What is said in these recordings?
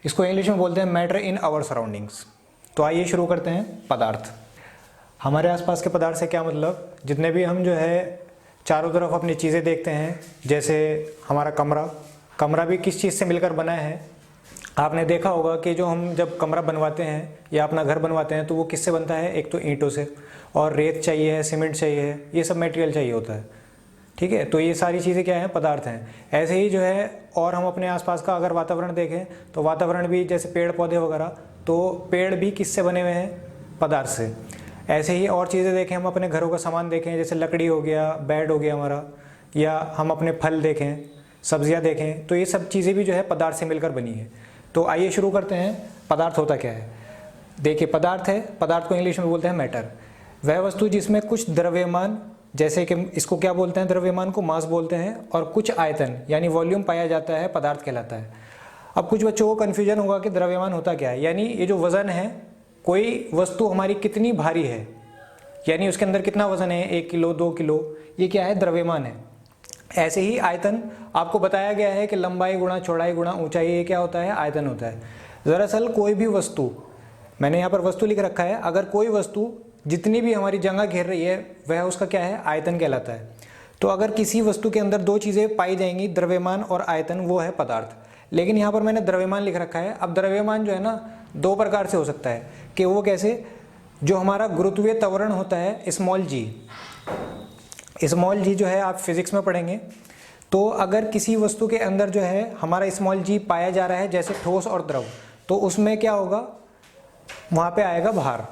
इसको इंग्लिश में बोलते हैं मैटर इन आवर सराउंडिंग्स। तो आइए शुरू करते हैं। पदार्थ, हमारे आसपास के पदार्थ से क्या मतलब, जितने भी हम जो है चारों तरफ अपनी चीज़ें देखते हैं, जैसे हमारा कमरा भी किस चीज़ से मिलकर बना है। आपने देखा होगा कि जो हम जब कमरा बनवाते हैं या अपना घर बनवाते हैं तो वो किससे बनता है, एक तो ईंटों से, और रेत चाहिए है, सीमेंट चाहिए है, ये सब मटेरियल चाहिए होता है। ठीक है, तो ये सारी चीज़ें क्या हैं, पदार्थ हैं। ऐसे ही जो है और हम अपने आसपास का अगर वातावरण देखें तो वातावरण भी, जैसे पेड़ पौधे वगैरह, तो पेड़ भी किससे बने हुए हैं, पदार्थ से। ऐसे ही और चीज़ें देखें, हम अपने घरों का सामान देखें, जैसे लकड़ी हो गया, बेड हो गया हमारा, या हम अपने फल देखें, सब्जियां देखें, तो ये सब चीज़ें भी जो है पदार्थ से मिलकर बनी है। तो आइए शुरू करते हैं, पदार्थ होता क्या है। देखिए, पदार्थ है, पदार्थ को इंग्लिश में बोलते हैं मैटर। वह वस्तु जिसमें कुछ द्रव्यमान, जैसे कि इसको क्या बोलते हैं, द्रव्यमान को मास बोलते हैं, और कुछ आयतन यानी वॉल्यूम पाया जाता है, पदार्थ कहलाता है। अब कुछ बच्चों को कन्फ्यूजन होगा कि द्रव्यमान होता क्या है, यानी ये जो वजन है, कोई वस्तु हमारी कितनी भारी है, यानी उसके अंदर कितना वजन है, 1 किलो 2 किलो, ये क्या है, द्रव्यमान है। ऐसे ही आयतन आपको बताया गया है कि लंबाई गुणा चौड़ाई गुणा ऊंचाई, ये क्या होता है, आयतन होता है। दरअसल कोई भी वस्तु, मैंने यहाँ पर वस्तु लिख रखा है, अगर कोई वस्तु जितनी भी हमारी जगह घेर रही है वह उसका क्या है, आयतन कहलाता है। तो अगर किसी वस्तु के अंदर दो चीज़ें पाई जाएंगी, द्रव्यमान और आयतन, वो है पदार्थ। लेकिन यहाँ पर मैंने द्रव्यमान लिख रखा है। अब द्रव्यमान जो है ना, दो प्रकार से हो सकता है कि वो कैसे, जो हमारा गुरुत्वीय त्वरण होता है, स्मॉल जी जो है आप फिजिक्स में पढ़ेंगे। तो अगर किसी वस्तु के अंदर जो है हमारा स्मॉल जी पाया जा रहा है, जैसे ठोस और द्रव, तो उसमें क्या होगा, वहाँ पे आएगा भार।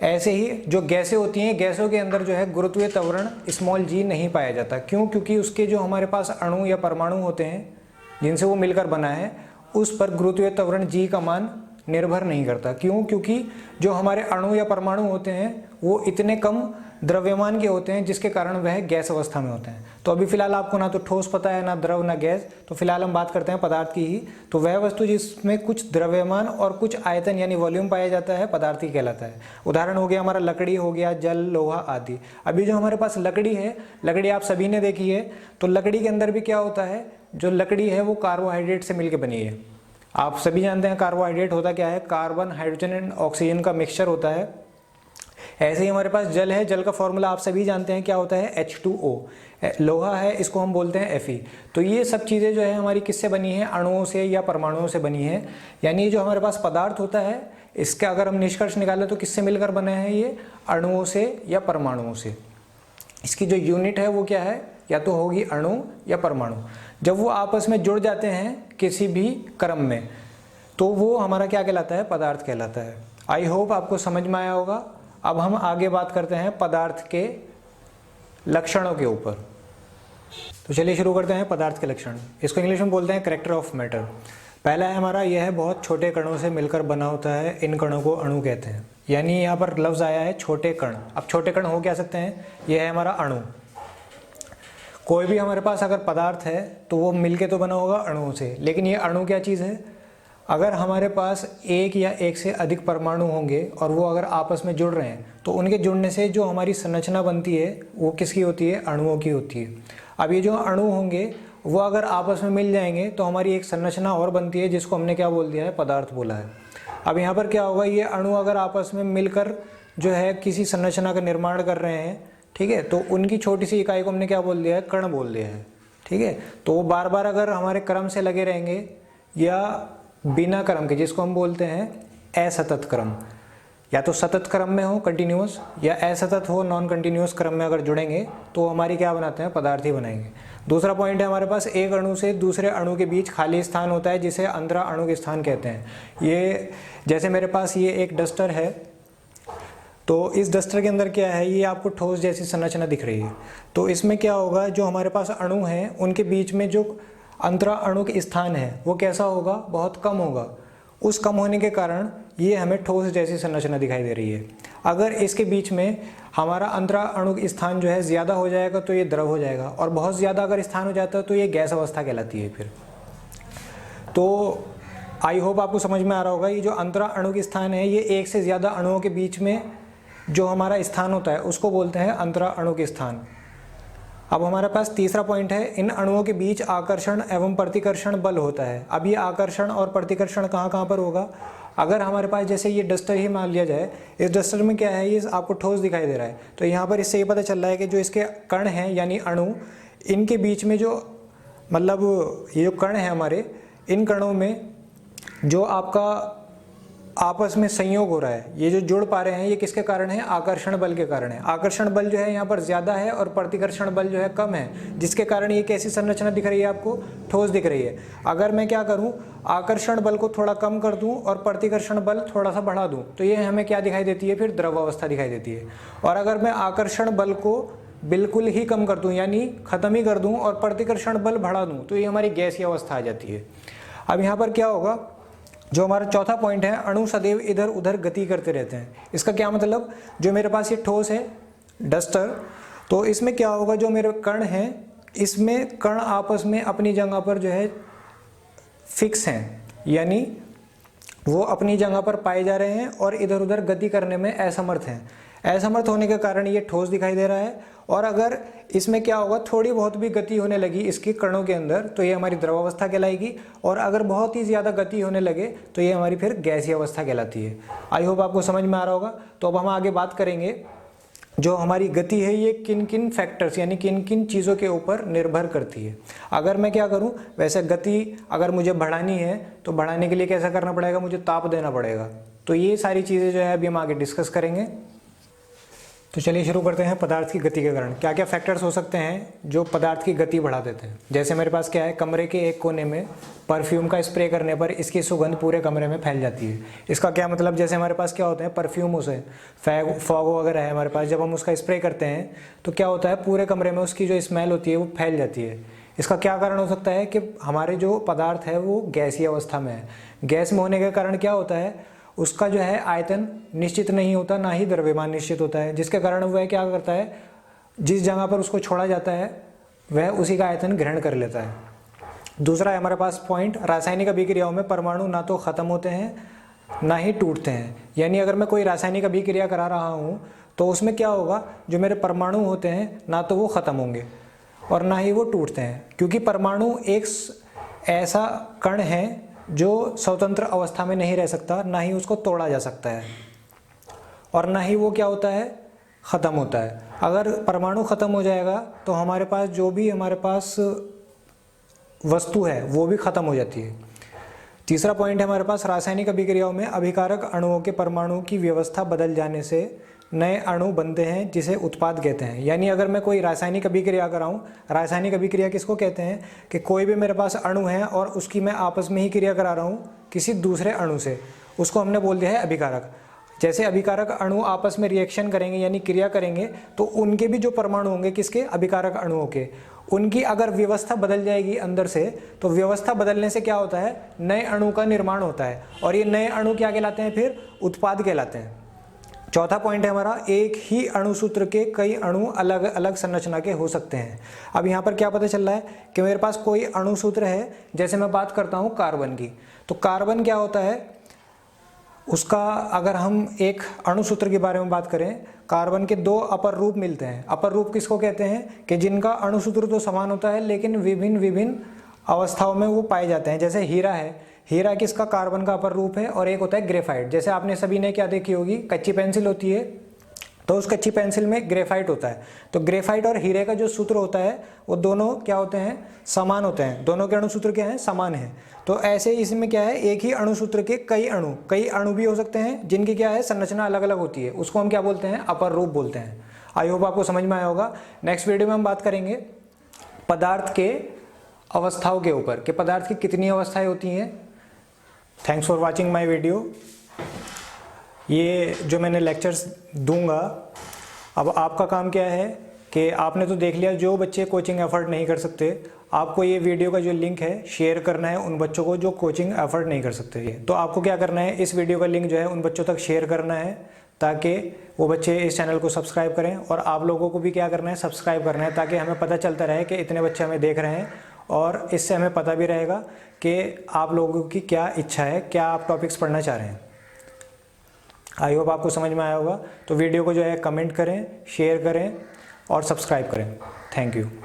ऐसे ही जो गैसें होती हैं, गैसों के अंदर जो है गुरुत्वीय त्वरण स्मॉल जी नहीं पाया जाता। क्यों? क्योंकि उसके जो हमारे पास अणु या परमाणु होते हैं जिनसे वो मिलकर बना है, उस पर गुरुत्वीय त्वरण जी का मान निर्भर नहीं करता। क्यों? क्योंकि जो हमारे अणु या परमाणु होते हैं वो इतने कम द्रव्यमान के होते हैं, जिसके कारण वह गैस अवस्था में होते हैं। तो अभी फिलहाल आपको ना तो ठोस पता है, ना द्रव, ना गैस, तो फिलहाल हम बात करते हैं पदार्थ की ही। तो वह वस्तु जिसमें कुछ द्रव्यमान और कुछ आयतन यानी वॉल्यूम पाया जाता है, पदार्थ ही कहलाता है। उदाहरण हो गया हमारा लकड़ी हो गया, जल, लोहा आदि। अभी जो हमारे पास लकड़ी है, लकड़ी आप सभी ने देखी है, तो लकड़ी के अंदर भी क्या होता है, जो लकड़ी है वो कार्बोहाइड्रेट से मिलकर बनी है। आप सभी जानते हैं कार्बोहाइड्रेट होता क्या है, कार्बन, हाइड्रोजन एंड ऑक्सीजन का मिक्सचर होता है। ऐसे ही हमारे पास जल है, जल का फॉर्मूला आप सभी जानते हैं क्या होता है, H2O। लोहा है, इसको हम बोलते हैं Fe। तो ये सब चीज़ें जो है हमारी किससे बनी है, अणुओं से या परमाणुओं से बनी है। यानी जो हमारे पास पदार्थ होता है, इसका अगर हम निष्कर्ष निकालें तो किससे मिलकर बने हैं, ये अणुओं से या परमाणुओं से। इसकी जो यूनिट है वो क्या है, या तो होगी अणु या परमाणु। जब वो आपस में जुड़ जाते हैं किसी भी क्रम में, तो वो हमारा क्या कहलाता है, पदार्थ कहलाता है। आई होप आपको समझ में आया होगा। अब हम आगे बात करते हैं पदार्थ के लक्षणों के ऊपर। तो चलिए शुरू करते हैं पदार्थ के लक्षण। इसको इंग्लिश में बोलते हैं कैरेक्टर ऑफ मैटर। पहला है हमारा, यह है बहुत छोटे कणों से मिलकर बना होता है, इन कणों को अणु कहते हैं। यानी यहाँ पर लफ्ज आया है छोटे कण। अब छोटे कण हो क्या सकते हैं, यह है हमारा अणु। कोई भी हमारे पास अगर पदार्थ है तो वो मिलके तो बना होगा अणुओं से, लेकिन ये अणु क्या चीज़ है, अगर हमारे पास एक या एक से अधिक परमाणु होंगे और वो अगर आपस में जुड़ रहे हैं, तो उनके जुड़ने से जो हमारी संरचना बनती है वो किसकी होती है, अणुओं की होती है। अब ये जो अणु होंगे वो अगर आपस में मिल जाएंगे तो हमारी एक संरचना और बनती है, जिसको हमने क्या बोल दिया है, पदार्थ बोला है। अब यहाँ पर क्या होगा, ये अणु अगर आपस में मिलकर जो है किसी संरचना का निर्माण कर रहे हैं, ठीक है, तो उनकी छोटी सी इकाई को हमने क्या बोल दिया है, कण बोल दिया है। ठीक है, तो वो बार बार अगर हमारे क्रम से लगे रहेंगे या बिना क्रम के, जिसको हम बोलते हैं असतत क्रम, या तो सतत क्रम में हो कंटिन्यूअस, या असतत हो नॉन कंटिन्यूअस क्रम में अगर जुड़ेंगे तो हमारी क्या बनाते हैं, पदार्थ ही बनाएंगे। दूसरा पॉइंट है हमारे पास, एक अणु से दूसरे अणु के बीच खाली स्थान होता है, जिसे अंतरा अणुक स्थान कहते हैं। ये जैसे मेरे पास ये एक डस्टर है, तो इस डस्टर के अंदर क्या है, ये आपको ठोस जैसी संरचना दिख रही है। तो इसमें क्या होगा, जो हमारे पास अणु हैं उनके बीच में जो अंतरा अणुक स्थान है वो कैसा होगा, बहुत कम होगा। उस कम होने के कारण ये हमें ठोस जैसी संरचना दिखाई दे रही है। अगर इसके बीच में हमारा अंतरा अणुक स्थान जो है ज़्यादा हो जाएगा तो ये द्रव हो जाएगा, और बहुत ज़्यादा अगर स्थान हो जाता है तो ये गैस अवस्था कहलाती है फिर। तो आई होप आपको समझ में आ रहा होगा, ये जो अंतरा अणुक स्थान है ये एक से ज़्यादा अणुओं के बीच में जो हमारा स्थान होता है उसको बोलते हैं अंतरा अणुक स्थान। अब हमारे पास तीसरा पॉइंट है, इन अणुओं के बीच आकर्षण एवं प्रतिकर्षण बल होता है। अब ये आकर्षण और प्रतिकर्षण कहाँ कहाँ पर होगा? अगर हमारे पास जैसे ये डस्टर ही मान लिया जाए, इस डस्टर में क्या है, ये आपको ठोस दिखाई दे रहा है, तो यहाँ पर इससे ये पता चल रहा है कि जो इसके कण हैं यानी अणु, इनके बीच में जो मतलब ये जो कण है हमारे, इन कणों में जो आपका आपस में संयोग हो रहा है, ये जो जुड़ पा रहे हैं, ये किसके कारण है? आकर्षण बल के कारण है। आकर्षण बल जो है यहाँ पर ज़्यादा है और प्रतिकर्षण बल जो है कम है, जिसके कारण ये कैसी संरचना दिख रही है आपको? ठोस दिख रही है। अगर मैं क्या करूँ, आकर्षण बल को थोड़ा कम कर दूँ और प्रतिकर्षण बल थोड़ा सा बढ़ा दूँ, तो ये हमें क्या दिखाई देती है? फिर द्रव अवस्था दिखाई देती है। और अगर मैं आकर्षण बल को बिल्कुल ही कम कर दूँ यानी ख़त्म ही कर दूँ और प्रतिकर्षण बल बढ़ा दूँ, तो ये हमारी गैसीय अवस्था आ जाती है। अब यहाँ पर क्या होगा, जो हमारा चौथा पॉइंट है, अणु सदैव इधर उधर गति करते रहते हैं। इसका क्या मतलब, जो मेरे पास ये ठोस है डस्टर, तो इसमें क्या होगा, जो मेरे कण हैं इसमें कण आपस में अपनी जगह पर जो है फिक्स हैं, यानी वो अपनी जगह पर पाए जा रहे हैं और इधर उधर गति करने में असमर्थ हैं। असमर्थ होने के कारण ये ठोस दिखाई दे रहा है। और अगर इसमें क्या होगा, थोड़ी बहुत भी गति होने लगी इसके कणों के अंदर, तो ये हमारी द्रव अवस्था कहलाएगी। और अगर बहुत ही ज़्यादा गति होने लगे तो ये हमारी फिर गैसीय अवस्था कहलाती है। आई होप आपको समझ में आ रहा होगा। तो अब हम आगे बात करेंगे, जो हमारी गति है ये किन किन फैक्टर्स यानी किन किन चीज़ों के ऊपर निर्भर करती है। अगर मैं क्या करूं, वैसे गति अगर मुझे बढ़ानी है तो बढ़ाने के लिए कैसा करना पड़ेगा, मुझे ताप देना पड़ेगा। तो ये सारी चीज़ें जो है अभी हम आगे डिस्कस करेंगे। तो चलिए शुरू करते हैं। पदार्थ की गति के कारण क्या क्या फैक्टर्स हो सकते हैं जो पदार्थ की गति बढ़ा देते हैं। जैसे मेरे पास क्या है, कमरे के एक कोने में परफ्यूम का स्प्रे करने पर इसकी सुगंध पूरे कमरे में फैल जाती है। इसका क्या मतलब, जैसे हमारे पास क्या होते हैं परफ्यूम, उसे फॉग वगैरह है हमारे पास, जब हम उसका स्प्रे करते हैं तो क्या होता है, पूरे कमरे में उसकी जो स्मेल होती है वो फैल जाती है। इसका क्या कारण हो सकता है कि हमारे जो पदार्थ है वो गैसीय अवस्था में है। गैस में होने के कारण क्या होता है, उसका जो है आयतन निश्चित नहीं होता, ना ही द्रव्यमान निश्चित होता है, जिसके कारण वह क्या करता है, जिस जगह पर उसको छोड़ा जाता है वह उसी का आयतन ग्रहण कर लेता है। दूसरा है हमारे पास पॉइंट, रासायनिक अभिक्रियाओं में परमाणु ना तो खत्म होते हैं ना ही टूटते हैं। यानी अगर मैं कोई रासायनिक अभिक्रिया करा रहा हूँ तो उसमें क्या होगा, जो मेरे परमाणु होते हैं ना तो वो खत्म होंगे और ना ही वो टूटते हैं, क्योंकि परमाणु एक ऐसा कण है जो स्वतंत्र अवस्था में नहीं रह सकता, ना ही उसको तोड़ा जा सकता है और ना ही वो क्या होता है, ख़त्म होता है। अगर परमाणु ख़त्म हो जाएगा तो हमारे पास जो भी हमारे पास वस्तु है वो भी ख़त्म हो जाती है। तीसरा पॉइंट है हमारे पास, रासायनिक अभिक्रियाओं में अभिकारक अणुओं के परमाणु की व्यवस्था बदल जाने से नए अणु बनते हैं, जिसे उत्पाद कहते हैं। यानी अगर मैं कोई रासायनिक अभिक्रिया कराऊं, रासायनिक अभिक्रिया किसको कहते हैं कि कोई भी मेरे पास अणु है और उसकी मैं आपस में ही क्रिया करा रहा हूं किसी दूसरे अणु से, उसको हमने बोल दिया है अभिकारक। जैसे अभिकारक अणु आपस में रिएक्शन करेंगे यानी क्रिया करेंगे तो उनके भी जो परमाणु होंगे किसके, अभिकारक अणुओं के, उनकी अगर व्यवस्था बदल जाएगी अंदर से, तो व्यवस्था बदलने से क्या होता है, नए अणु का निर्माण होता है और ये नए अणु क्या कहलाते हैं, फिर उत्पाद कहलाते हैं। चौथा पॉइंट है हमारा, एक ही अणुसूत्र के कई अणु अलग अलग संरचना के हो सकते हैं। अब यहाँ पर क्या पता चल रहा है कि मेरे पास कोई अणुसूत्र है, जैसे मैं बात करता हूँ कार्बन की, तो कार्बन क्या होता है, उसका अगर हम एक अणुसूत्र के बारे में बात करें, कार्बन के दो अपर रूप मिलते हैं। अपर रूप किसको कहते हैं कि जिनका अणुसूत्र तो समान होता है लेकिन विभिन्न विभिन्न अवस्थाओं में वो पाए जाते हैं। जैसे हीरा है, हीरा किसका, कार्बन का अपर रूप है, और एक होता है ग्रेफाइट। जैसे आपने सभी ने क्या देखी होगी, कच्ची पेंसिल होती है तो उस कच्ची पेंसिल में ग्रेफाइट होता है, तो ग्रेफाइट और हीरे का जो सूत्र होता है वो दोनों क्या होते हैं, समान होते हैं, दोनों के अणुसूत्र क्या हैं, समान हैं। तो ऐसे इसमें क्या है, एक ही अणुसूत्र के कई अणु भी हो सकते हैं जिनकी क्या है, संरचना अलग अलग होती है, उसको हम क्या बोलते हैं, अपर रूप बोलते हैं। आई होप आपको समझ में आया होगा। नेक्स्ट वीडियो में हम बात करेंगे पदार्थ के अवस्थाओं के ऊपर, कि पदार्थ की कितनी अवस्थाएं होती हैं। Thanks for watching my video. ये जो मैंने लेक्चर्स दूंगा, अब आपका काम क्या है कि आपने तो देख लिया, जो बच्चे कोचिंग एफर्ट नहीं कर सकते, आपको ये वीडियो का जो लिंक है शेयर करना है उन बच्चों को जो कोचिंग एफर्ट नहीं कर सकते। तो आपको क्या करना है, इस वीडियो का लिंक जो है उन बच्चों तक शेयर करना है ताकि वो बच्चे इस चैनल को सब्सक्राइब करें, और आप लोगों को भी क्या करना है, सब्सक्राइब करना है, ताकि हमें पता चलता रहे कि इतने बच्चे हमें देख रहे हैं, और इससे हमें पता भी रहेगा कि आप लोगों की क्या इच्छा है, क्या आप टॉपिक्स पढ़ना चाह रहे हैं। आई होप आपको समझ में आया होगा। तो वीडियो को जो है कमेंट करें, शेयर करें और सब्सक्राइब करें। Thank you.